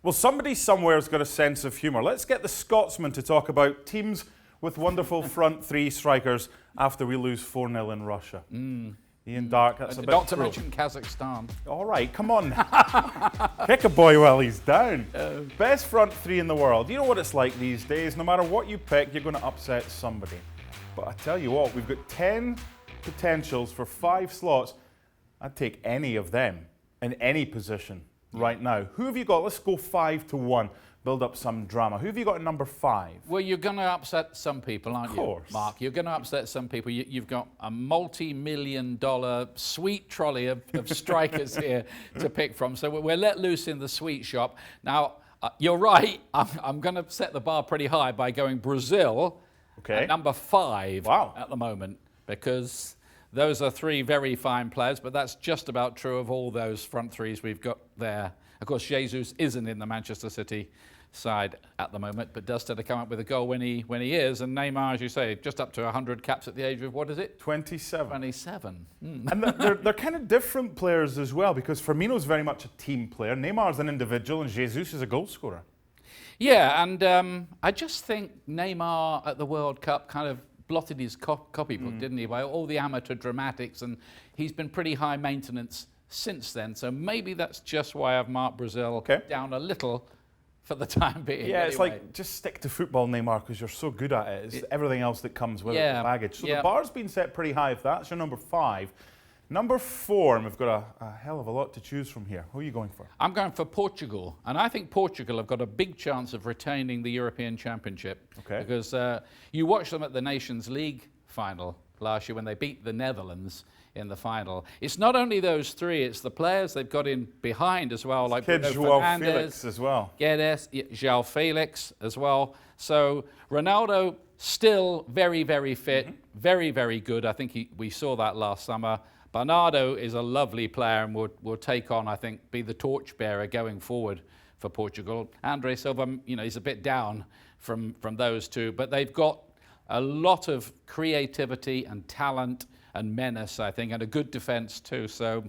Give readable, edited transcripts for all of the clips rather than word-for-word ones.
Well, somebody somewhere's got a sense of humour. Let's get the Scotsman to talk about teams with wonderful front three strikers after we lose 4-0 in Russia. Ian Darke, that's a bit Not to cruel. mention Kazakhstan. All right, come on. Kick a boy while he's down. Best front three in the world. You know what it's like these days. No matter what you pick, you're going to upset somebody. But I tell you what, we've got 10 potentials for 5 slots. I'd take any of them in any position right now. Who have you got? Let's go 5-1. Build up some drama. Who have you got at number 5? Well, you're going to upset some people, aren't Of you, course. Mark? You're going to upset some people. You've got a multi-million-dollar sweet trolley of strikers here to pick from. So we're let loose in the sweet shop. Now, you're right. I'm going to set the bar pretty high by going Brazil at number 5 at the moment, because those are 3 very fine players, but that's just about true of all those front threes we've got there. Of course, Jesus isn't in the Manchester City side at the moment, but does tend to come up with a goal when he is. And Neymar, as you say, just up to 100 caps at the age of, what is it? 27. 27. And they're kind of different players as well, because Firmino's very much a team player, Neymar's an individual, and Jesus is a goal scorer. Yeah, and I just think Neymar at the World Cup kind of blotted his copybook, didn't he, by all the amateur dramatics, and he's been pretty high maintenance since then. So maybe that's just why I've marked Brazil down a little for the time being. Yeah, it's like, just stick to football, Neymar, because you're so good at it. It's everything else that comes with it, the baggage. So the bar's been set pretty high if that's your number 5. Number 4, and we've got a hell of a lot to choose from here. Who are you going for? I'm going for Portugal, and I think Portugal have got a big chance of retaining the European Championship. Because you watched them at the Nations League final last year when they beat the Netherlands in the final. It's not only those 3, it's the players they've got in behind as well, like Bruno Fernandes, Felix as well. Guedes, João Felix as well. So Ronaldo still very, very fit, very, very good. I think we saw that last summer. Bernardo is a lovely player and will take on, I think, be the torchbearer going forward for Portugal. Andre Silva, he's a bit down from those 2, but they've got a lot of creativity and talent and menace, I think, and a good defence too. So,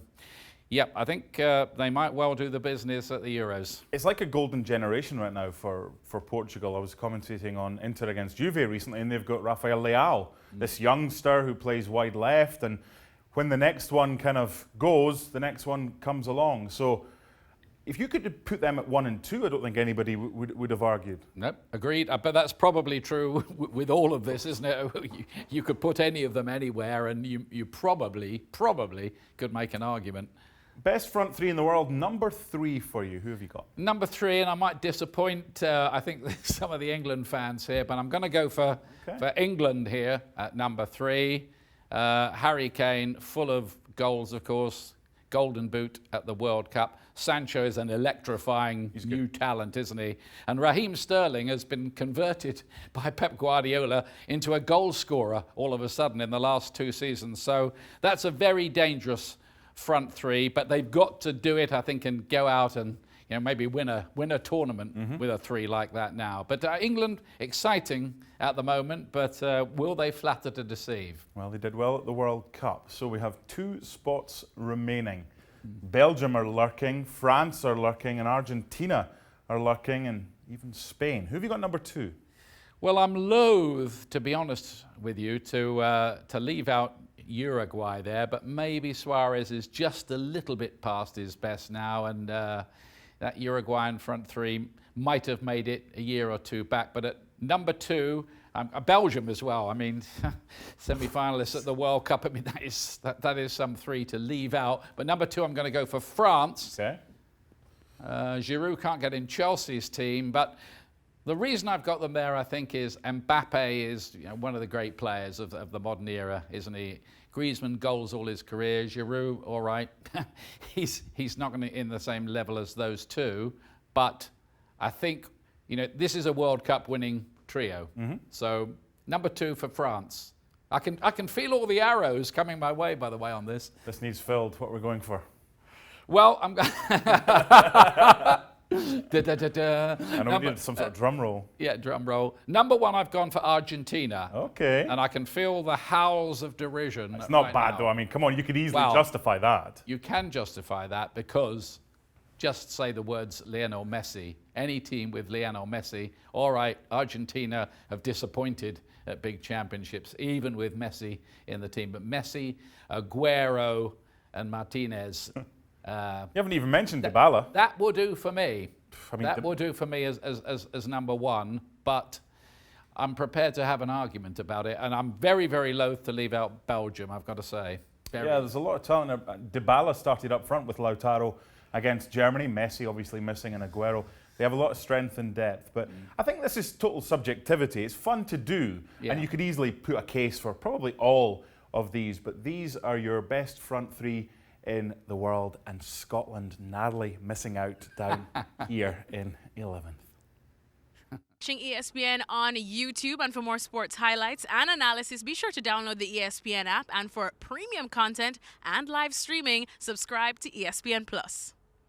yep, I think they might well do the business at the Euros. It's like a golden generation right now for Portugal. I was commentating on Inter against Juve recently, and they've got Rafael Leao, this youngster who plays wide left, and when the next one kind of goes, the next one comes along. So if you could put them at 1 and 2, I don't think anybody would have argued. Nope, agreed. But that's probably true with all of this, isn't it? You could put any of them anywhere, and you probably could make an argument. Best front 3 in the world, number 3 for you. Who have you got? Number 3, and I might disappoint, I think, some of the England fans here, but I'm going to go for England here at number 3. Harry Kane, full of goals, of course. Golden Boot at the World Cup. Sancho is an electrifying new talent, isn't he? And Raheem Sterling has been converted by Pep Guardiola into a goal scorer all of a sudden in the last 2 seasons. So that's a very dangerous front 3, but they've got to do it, I think, and go out and maybe win a tournament with a 3 like that now. But England, exciting at the moment, but will they flatter to deceive? Well, they did well at the World Cup, so we have 2 spots remaining. Belgium are lurking, France are lurking, and Argentina are lurking, and even Spain. Who have you got number 2? Well, I'm loath, to be honest with you, to leave out Uruguay there, but maybe Suarez is just a little bit past his best now, and that Uruguayan front 3 might have made it a year or 2 back. But at number 2, Belgium as well. I mean, semi-finalists at the World Cup. I mean, that is some 3 to leave out. But number 2, I'm going to go for France. Giroud can't get in Chelsea's team, but the reason I've got them there, I think, is Mbappe is one of the great players of the modern era, isn't he? Griezmann goals all his career. Giroud, all right, he's not going to in the same level as those 2, but I think this is a World Cup winning trio. So number 2 for France. I can feel all the arrows coming my way, by the way, on this. This needs filled. What we're going for? Well, I'm going. I know we need some sort of drum roll. Yeah, drum roll. Number 1, I've gone for Argentina. Okay. And I can feel the howls of derision. It's not bad, though. I mean, come on, you could easily justify that. You can justify that because just say the words Lionel Messi. Any team with Lionel Messi, all right, Argentina have disappointed at big championships, even with Messi in the team. But Messi, Aguero, and Martinez. You haven't even mentioned Dybala. That will do for me. I mean, that will do for me as number one, but I'm prepared to have an argument about it, and I'm very, very loath to leave out Belgium, I've got to say. Yeah, there's a lot of talent. Dybala started up front with Lautaro against Germany. Messi obviously missing, and Aguero. They have a lot of strength and depth, but I think this is total subjectivity. It's fun to do, and you could easily put a case for probably all of these, but these are your best front three in the world, and Scotland narrowly missing out down here in 11th. Watching ESPN on YouTube, and for more sports highlights and analysis, be sure to download the ESPN app, and for premium content and live streaming, subscribe to ESPN Plus.